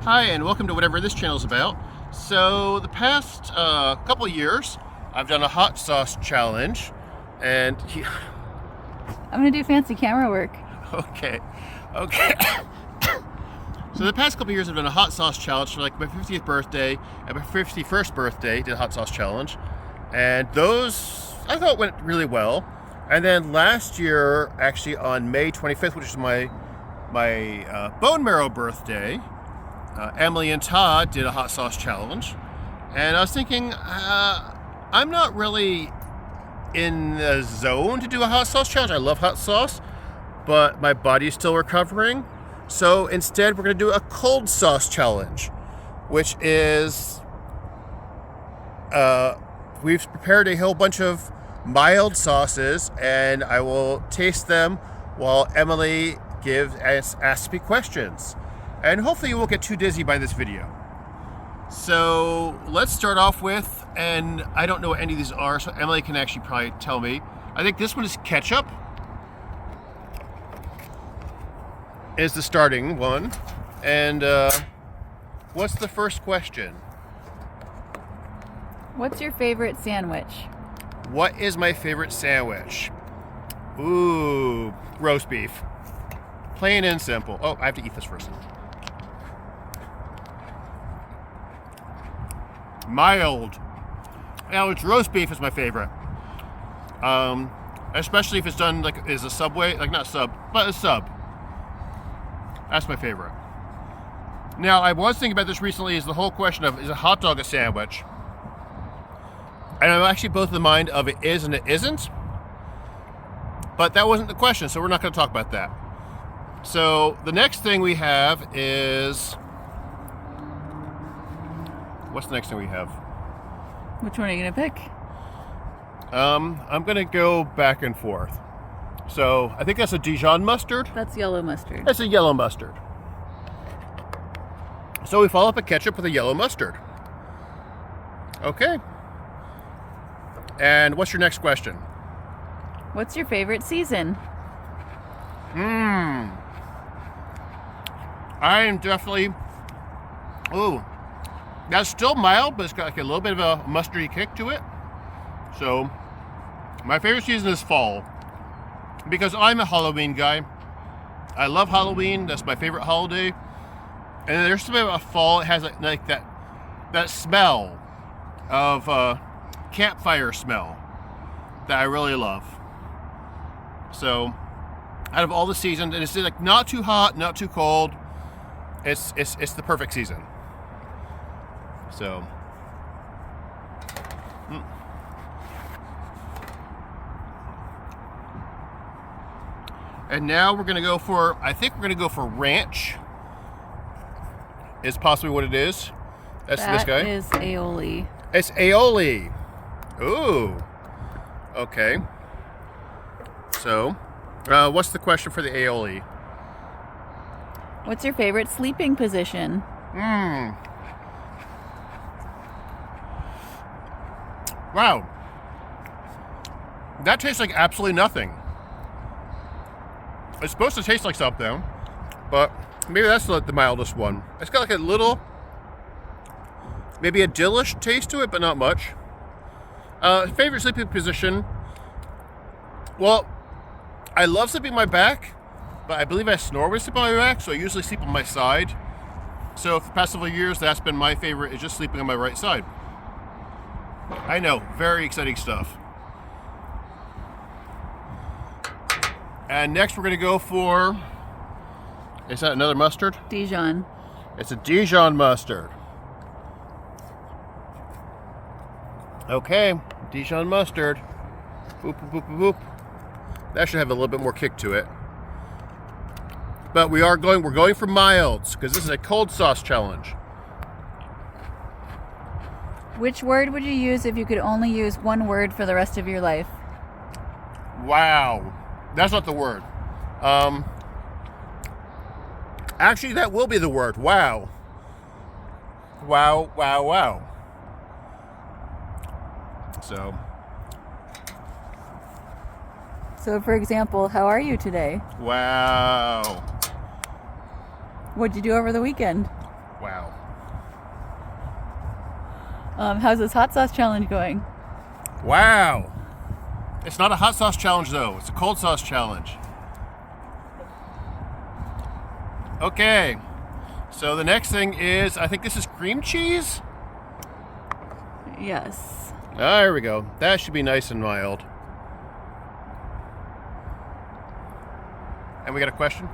Hi, and welcome to whatever this channel is about. So, the past couple of years, I've done a hot sauce challenge, and I'm gonna do fancy camera work. okay. So, the past couple of years, I've done a hot sauce challenge for like my 50th birthday and my 51st birthday. Did a hot sauce challenge, and those I thought went really well. And then last year, actually on May 25th, which is my bone marrow birthday. Emily and Todd did a hot sauce challenge, and I was thinking, I'm not really in the zone to do a hot sauce challenge. I love hot sauce, but my body's still recovering. So instead, we're going to do a cold sauce challenge, which is we've prepared a whole bunch of mild sauces, and I will taste them while Emily asks me questions. And hopefully you won't get too dizzy by this video. So let's start off with, and I don't know what any of these are, so Emily can actually probably tell me. I think this one is ketchup. Is the starting one. And what's the first question? What's your favorite sandwich? What is my favorite sandwich? Ooh, roast beef. Plain and simple. Oh, I have to eat this first. Mild. Now, it's roast beef is my favorite. Especially if it's done like as a Subway, like not sub, but a sub. That's my favorite. Now, I was thinking about this recently. Is the whole question of is a hot dog a sandwich? And I'm actually both of the mind of it is and it isn't. But that wasn't the question, so we're not going to talk about that. So the next thing we have is. What's the next thing we have? Which one are you gonna pick? I'm gonna go back and forth. So I think that's a Dijon mustard. That's yellow mustard. That's a yellow mustard. So we follow up a ketchup with a yellow mustard. Okay. And what's your next question? What's your favorite season? I am definitely. Ooh. That's still mild, but it's got like a little bit of a mustardy kick to it. So, my favorite season is fall. Because I'm a Halloween guy. I love Halloween. That's my favorite holiday. And there's something about fall. It has like that smell of campfire smell that I really love. So, out of all the seasons, and it's like not too hot, not too cold. It's the perfect season. So, and now we're gonna go for. I think we're gonna go for ranch. Is possibly what it is. That's this guy. That is aioli. It's aioli. Ooh. Okay. So, what's the question for the aioli? What's your favorite sleeping position? Wow. That tastes like absolutely nothing. It's supposed to taste like something, but maybe that's the mildest one. It's got like a little, maybe a dillish taste to it, but not much. Favorite sleeping position? Well, I love sleeping on my back, but I believe I snore when I sleep on my back, so I usually sleep on my side. So for the past several years, that's been my favorite, is just sleeping on my right side. I know, very exciting stuff. And next we're going to go for, is that another mustard? Dijon. It's a Dijon mustard. Okay, Dijon mustard. Boop, boop, boop, boop, boop. That should have a little bit more kick to it. But we're going for milds, because this is a cold sauce challenge. Which word would you use if you could only use one word for the rest of your life? Wow. That's not the word. Actually, that will be the word. Wow. Wow, wow, wow. So, for example, how are you today? Wow. What'd you do over the weekend? Wow. How's this hot sauce challenge going? Wow. It's not a hot sauce challenge though. It's a cold sauce challenge. Okay. So the next thing is, I think this is cream cheese. Yes. Ah, there we go. That should be nice and mild. And we got a question?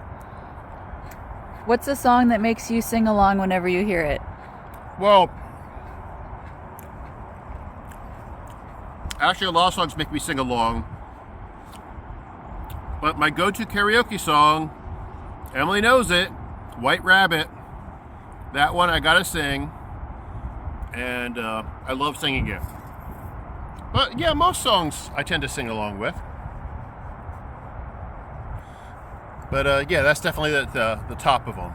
What's a song that makes you sing along whenever you hear it? Well, actually a lot of songs make me sing along. But my go-to karaoke song, Emily knows it, White Rabbit. That one I gotta sing. And I love singing it. But yeah, most songs I tend to sing along with. But yeah, that's definitely the top of them.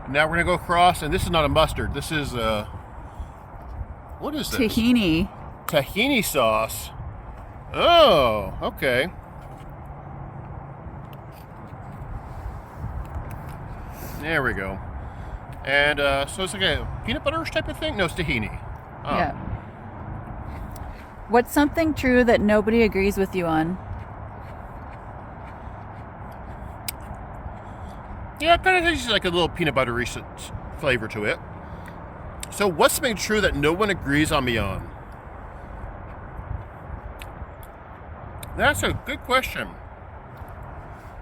Now we're gonna go across, and this is not a mustard. This is what is this? Tahini. Tahini sauce. Oh, okay. There we go. And so it's like a peanut butter type of thing? No, it's tahini. Oh. Yeah. What's something true that nobody agrees with you on? Yeah, it kind of tastes like a little peanut buttery flavor to it. So what's something true that no one agrees on me on? That's a good question.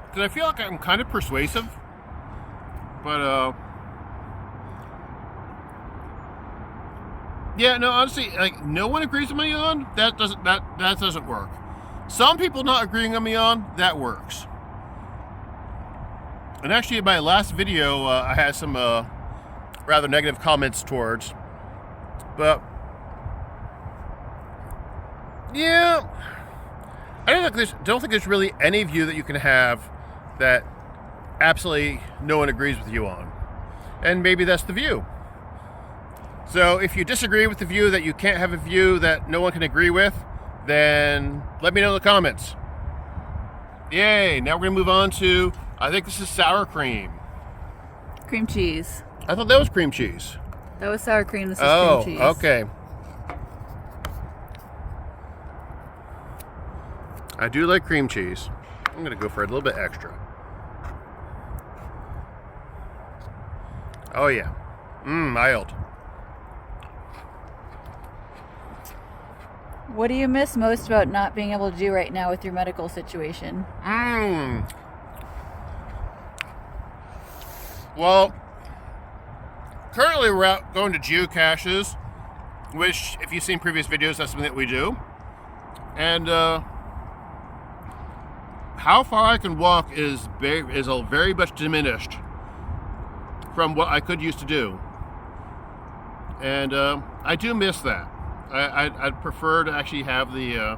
Because I feel like I'm kind of persuasive. But, yeah, no, honestly, like, no one agrees with me on, that doesn't work. Some people not agreeing on me on, that works. And actually, in my last video, I had some rather negative comments towards. But, yeah, I don't think there's really any view that you can have that absolutely no one agrees with you on. And maybe that's the view. So if you disagree with the view that you can't have a view that no one can agree with, then let me know in the comments. Yay, now we're going to move on to, I think this is sour cream. Cream cheese. I thought that was cream cheese. That was sour cream. This is cream cheese. Okay. I do like cream cheese. I'm going to go for a little bit extra. Oh yeah. Mild. What do you miss most about not being able to do right now with your medical situation? Well, currently we're out going to geocaches, which, if you've seen previous videos, that's something that we do. And how far I can walk is very much diminished from what I could used to do. And I do miss that. I'd prefer to actually have the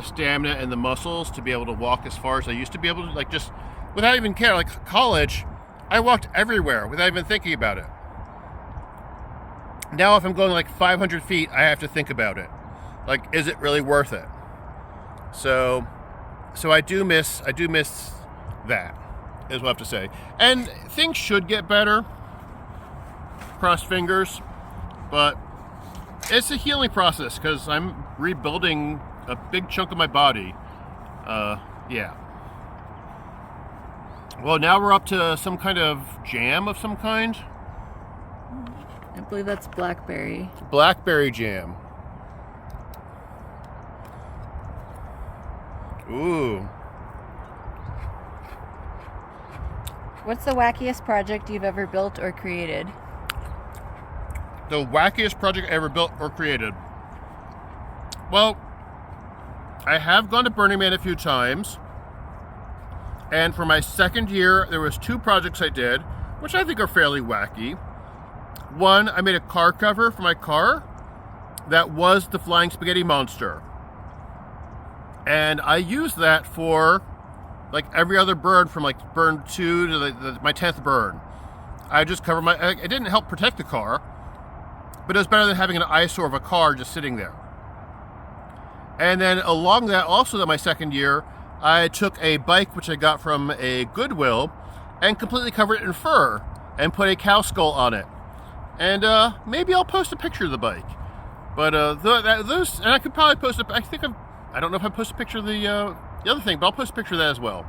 stamina and the muscles to be able to walk as far as I used to be able to, like, just without even care. Like college, I walked everywhere without even thinking about it. Now if I'm going like 500 feet, I have to think about it. Like, is it really worth it? So I do miss that, is what I have to say. And things should get better. Cross fingers. But it's a healing process because I'm rebuilding a big chunk of my body. Yeah. Well, now we're up to some kind of jam of some kind. I believe that's blackberry. Blackberry jam. Ooh. What's the wackiest project you've ever built or created? The wackiest project I ever built or created. Well, I have gone to Burning Man a few times. And for my second year, there was 2 projects I did, which I think are fairly wacky. One, I made a car cover for my car that was the Flying Spaghetti Monster. And I used that for like every other burn, from like burn 2 to my 10th burn. I just covered it didn't help protect the car, but it was better than having an eyesore of a car just sitting there. And then along that, also my second year, I took a bike which I got from a Goodwill and completely covered it in fur and put a cow skull on it. And maybe I'll post a picture of the bike. But those, and I could probably post I don't know if I post a picture of the other thing, but I'll post a picture of that as well.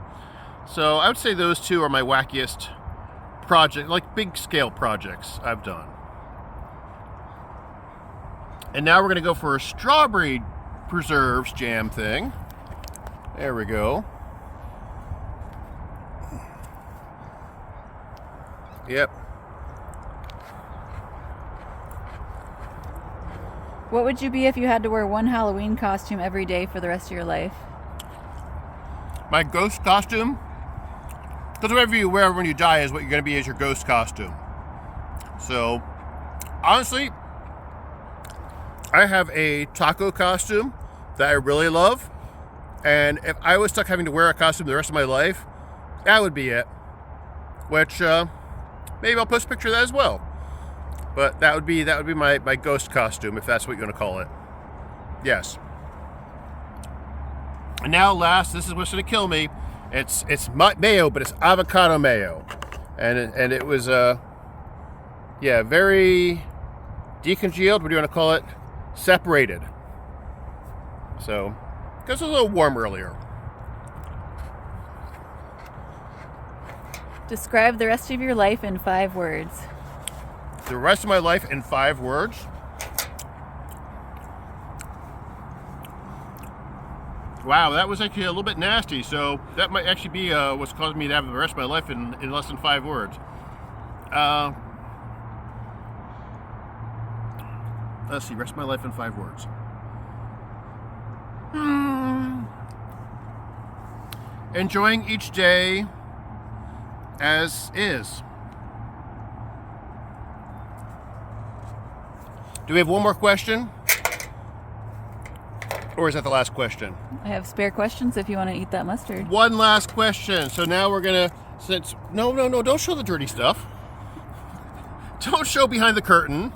So I would say those two are my wackiest project, like big scale projects I've done. And now we're gonna go for a strawberry preserves jam thing. There we go. Yep. What would you be if you had to wear one Halloween costume every day for the rest of your life? My ghost costume? Because whatever you wear when you die is what you're going to be as your ghost costume. So, honestly, I have a taco costume that I really love. And if I was stuck having to wear a costume the rest of my life, that would be it. Which, maybe I'll post a picture of that as well. But that would be my ghost costume, if that's what you're going to call it. Yes. And now last, this is what's going to kill me. It's mayo, but it's avocado mayo. And it was, very decongealed. What do you want to call it? Separated. So, because it was a little warm earlier. Describe the rest of your life in 5 words. The rest of my life in 5 words. Wow, that was actually a little bit nasty. So that might actually be what's causing me to have the rest of my life in less than 5 words. Let's see, rest of my life in 5 words. Enjoying each day as is. Do we have one more question? Or is that the last question? I have spare questions if you want to eat that mustard. One last question. So now we're gonna, no, don't show the dirty stuff. Don't show behind the curtain.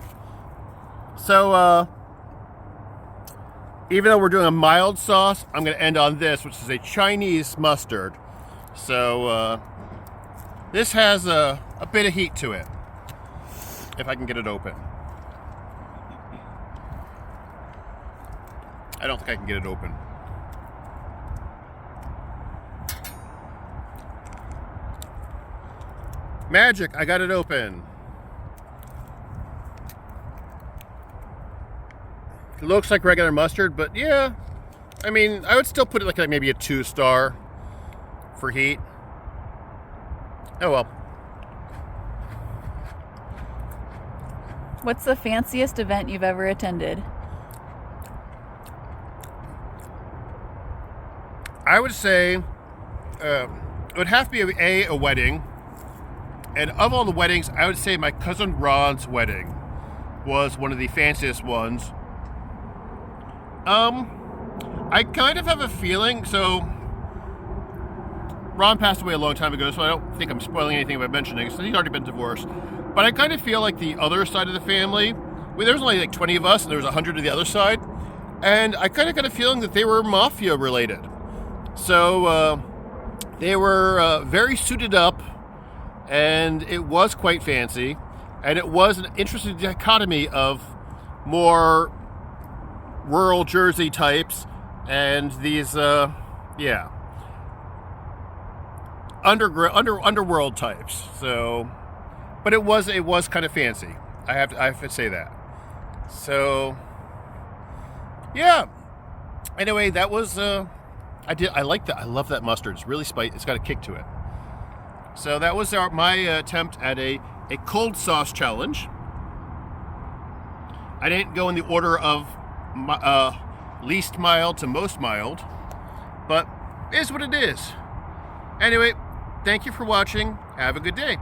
So, even though we're doing a mild sauce, I'm gonna end on this, which is a Chinese mustard. So, this has a bit of heat to it. If I can get it open. I don't think I can get it open. Magic, I got it open. It looks like regular mustard, but yeah. I mean, I would still put it like maybe a 2-star for heat. Oh well. What's the fanciest event you've ever attended? I would say it would have to be a wedding. And of all the weddings, I would say my cousin Ron's wedding was one of the fanciest ones. I kind of have a feeling, so Ron passed away a long time ago, so I don't think I'm spoiling anything by mentioning, so he's already been divorced. But I kind of feel like the other side of the family, there's only like 20 of us, and there was 100 of the other side, and I kind of got a feeling that they were mafia related. So they were very suited up, and it was quite fancy, and it was an interesting dichotomy of more rural Jersey types and these underworld types. So, but it was kind of fancy. I have to say that. So, yeah. Anyway, that was I like that. I love that mustard. It's really spicy. It's got a kick to it. So that was my attempt at a cold sauce challenge. I didn't go in the order of least mild to most mild, but it is what it is. Anyway, thank you for watching. Have a good day.